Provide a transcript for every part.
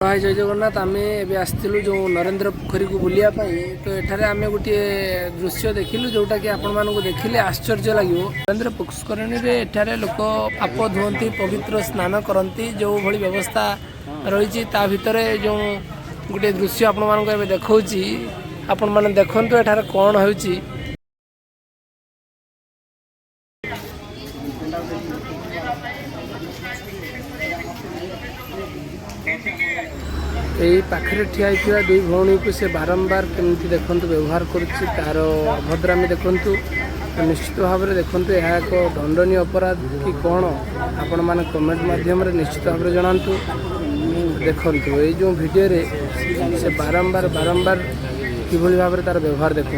हाय जय जगन्नाथ आम आसलु जो नरेंद्र पोखरी को बुलायापाई तो एठारे आम गोटे दृश्य देखिलु जोटा कि आपण मानक देखिले आश्चर्य लगे। नरेंद्र पुष्करणी रे एठारे लोक पाप धुवंती पवित्र स्नान करती जो भली व्यवस्था रही भितर जो गोटे दृश्य आपण मानक देखा आपण मैंने देखु एठारे कौन हो यही पाखे ठिया होता दुई भौणी को से बारंबार केमती देखु व्यवहार कर अभद्रामी देखु निश्चित भाव में देखु यह एक दंडनीय अपराध कि कौन आपण मैंने कमेंट माध्यम निश्चित भाव में जनातु। देखु ये जो वीडियो रे से बारंबार बारंबार किभली भाव में तार व्यवहार देखु।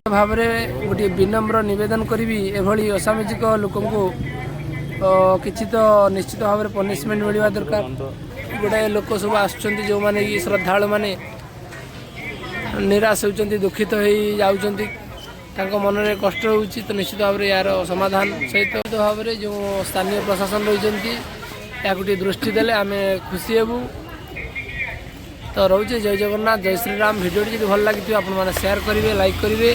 भाव में गोटे विनम्र निवेदन करी एभली असामाजिक लोक किसी तो निश्चित भाव में पनिशमेंट मिलवा दरकार। गोटे लोक सब आसुच्चंती जो माने कि श्रद्धालु माने निराश होती दुखित हो जाउचंती मन में कष्ट होची तो निश्चित भाव में यार समाधान सहित भाव में जो स्थानीय प्रशासन रही या गोटे दृष्टि देले आम खुशी हेबू। तो रोचे जय जगन्नाथ जय श्री राम। वीडियो जी भल लगी आप शेयर करेंगे लाइक करेंगे।